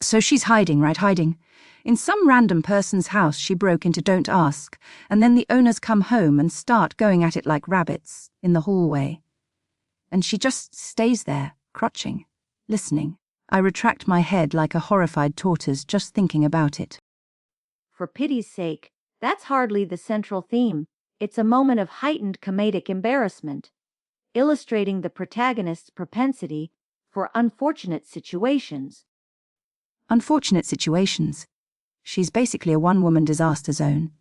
So she's hiding, right? Hiding. In some random person's house she broke into, don't ask, and then the owners come home and start going at it like rabbits in the hallway. And she just stays there, crutching, listening. I retract my head like a horrified tortoise just thinking about it. For pity's sake, that's hardly the central theme. It's a moment of heightened comedic embarrassment, illustrating the protagonist's propensity for unfortunate situations. Unfortunate situations. She's basically a one-woman disaster zone.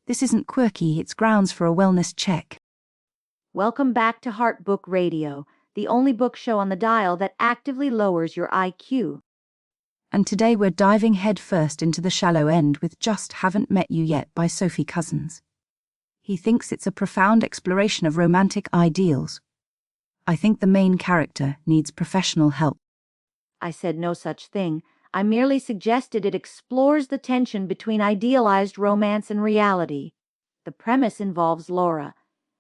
This isn't quirky, it's grounds for a wellness check. Welcome back to Heart Book Radio, the only book show on the dial that actively lowers your IQ. And today we're diving headfirst into the shallow end with Just Haven't Met You Yet by Sophie Cousens. He thinks it's a profound exploration of romantic ideals. I think the main character needs professional help. I said no such thing. I merely suggested it explores the tension between idealized romance and reality. The premise involves Laura,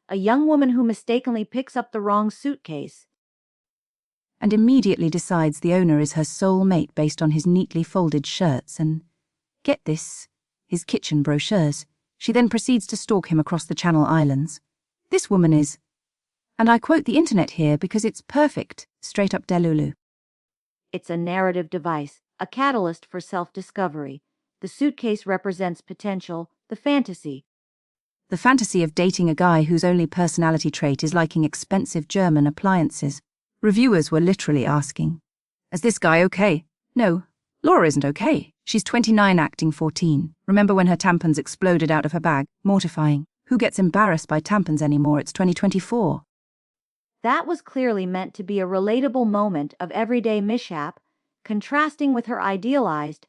a young woman who mistakenly picks up the wrong suitcase and immediately decides the owner is her soulmate based on his neatly folded shirts and, get this, his kitchen brochures. She then proceeds to stalk him across the Channel Islands. This woman is, and I quote the internet here because it's perfect, straight up Delulu. It's a narrative device, a catalyst for self-discovery. The suitcase represents potential, the fantasy. The fantasy of dating a guy whose only personality trait is liking expensive German appliances. Reviewers were literally asking, is this guy okay? No, Laura isn't okay. She's 29 acting 14. Remember when her tampons exploded out of her bag? Mortifying. Who gets embarrassed by tampons anymore? It's 2024. That was clearly meant to be a relatable moment of everyday mishap, contrasting with her idealized.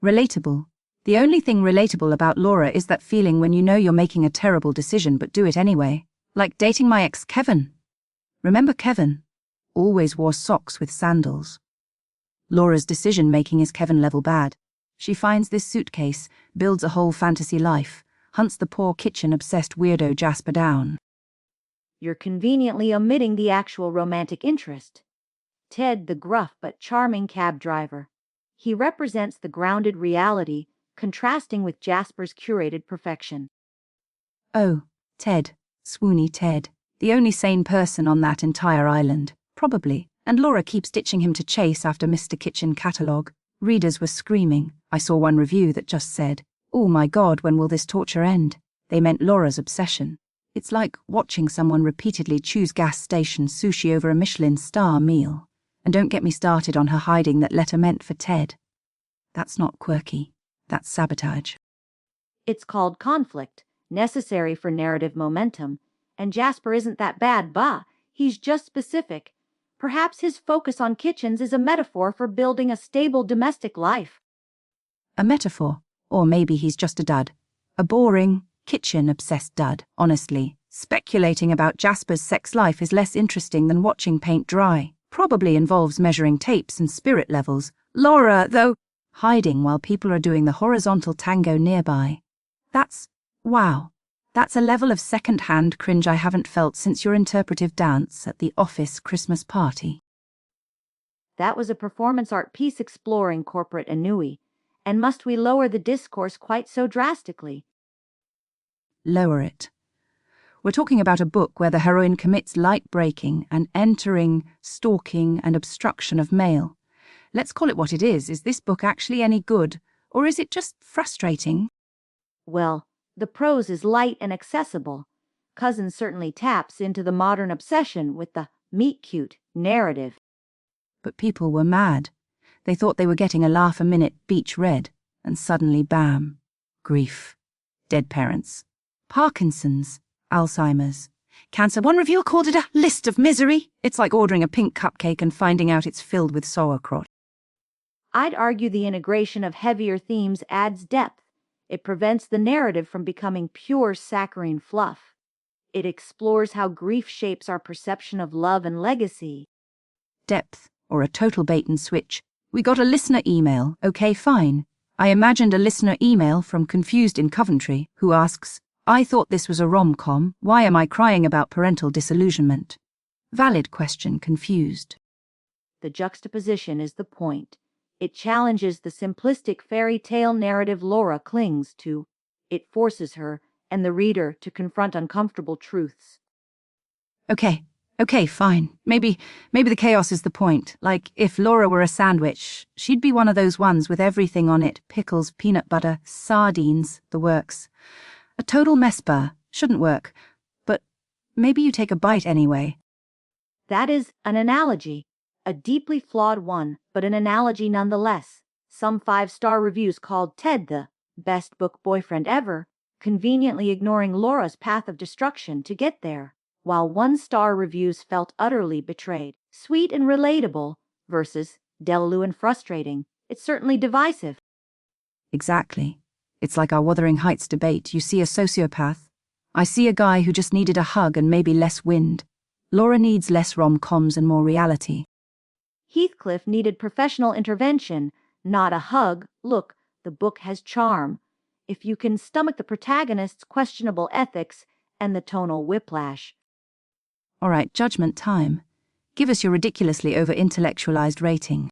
Relatable. The only thing relatable about Laura is that feeling when you know you're making a terrible decision but do it anyway. Like dating my ex Kevin. Remember Kevin? Always wore socks with sandals. Laura's decision-making is Kevin-level bad. She finds this suitcase, builds a whole fantasy life, hunts the poor kitchen-obsessed weirdo Jasper down. You're conveniently omitting the actual romantic interest. Ted, the gruff but charming cab driver. He represents the grounded reality, contrasting with Jasper's curated perfection. Oh, Ted. Swoony Ted. The only sane person on that entire island. Probably. And Laura keeps ditching him to chase after Mr. Kitchen catalogue. Readers were screaming. I saw one review that just said, "Oh my God, when will this torture end?" They meant Laura's obsession. It's like watching someone repeatedly choose gas station sushi over a Michelin star meal. And don't get me started on her hiding that letter meant for Ted. That's not quirky. That's sabotage. It's called conflict, necessary for narrative momentum. And Jasper isn't that bad, he's just specific. Perhaps his focus on kitchens is a metaphor for building a stable domestic life. A metaphor? Or maybe he's just a dud. A boring, kitchen-obsessed dud, honestly. Speculating about Jasper's sex life is less interesting than watching paint dry. Probably involves measuring tapes and spirit levels. Laura, though, hiding while people are doing the horizontal tango nearby. Wow. That's a level of second-hand cringe I haven't felt since your interpretive dance at the office Christmas party. That was a performance art piece exploring corporate ennui. And must we lower the discourse quite so drastically? Lower it. We're talking about a book where the heroine commits light breaking and entering, stalking and obstruction of mail. Let's call it what it is. Is this book actually any good, or is it just frustrating? Well, the prose is light and accessible. Cousens certainly taps into the modern obsession with the meet-cute narrative. But people were mad. They thought they were getting a laugh a minute beach read, and suddenly bam. Grief. Dead parents. Parkinson's. Alzheimer's. Cancer. One reviewer called it a list of misery. It's like ordering a pink cupcake and finding out it's filled with sauerkraut. I'd argue the integration of heavier themes adds depth. It prevents the narrative from becoming pure saccharine fluff. It explores how grief shapes our perception of love and legacy. Depth, or a total bait and switch. We got a listener email, okay fine. I imagined a listener email from Confused in Coventry, who asks, I thought this was a rom-com, why am I crying about parental disillusionment? Valid question, Confused. The juxtaposition is the point. It challenges the simplistic fairy tale narrative Laura clings to. It forces her and the reader to confront uncomfortable truths. Okay, fine. Maybe the chaos is the point. Like, if Laura were a sandwich, she'd be one of those ones with everything on it. Pickles, peanut butter, sardines, the works. A total mess bar. Shouldn't work. But maybe you take a bite anyway. That is an analogy. A deeply flawed one, but an analogy nonetheless. Some 5-star reviews called Ted the best book boyfriend ever, conveniently ignoring Laura's path of destruction to get there, while 1-star reviews felt utterly betrayed. Sweet and relatable versus Delulu and frustrating. It's certainly divisive. Exactly. It's like our Wuthering Heights debate. You see a sociopath. I see a guy who just needed a hug and maybe less wind. Laura needs less rom-coms and more reality. Heathcliff needed professional intervention, not a hug. Look, the book has charm. If you can stomach the protagonist's questionable ethics and the tonal whiplash. All right, judgment time. Give us your ridiculously over-intellectualized rating.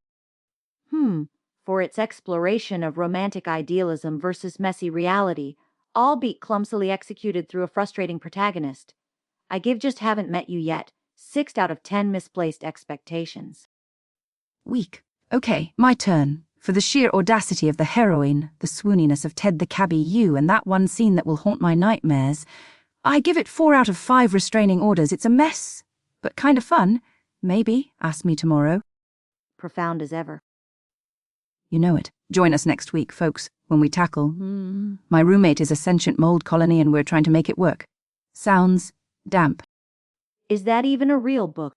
For its exploration of romantic idealism versus messy reality, albeit clumsily executed through a frustrating protagonist, I give Just Haven't Met You Yet 6 out of 10 misplaced expectations. Weak. Okay, my turn. For the sheer audacity of the heroine, the swooniness of Ted the Cabbie you, and that one scene that will haunt my nightmares, I give it 4 out of 5 restraining orders. It's a mess, but kind of fun. Maybe. Ask me tomorrow. Profound as ever. You know it. Join us next week, folks, when we tackle... My roommate is a sentient mold colony and we're trying to make it work. Sounds damp. Is that even a real book?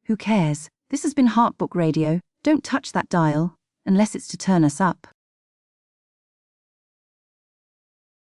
Who cares? This has been Heartbook Radio. Don't touch that dial, unless it's to turn us up.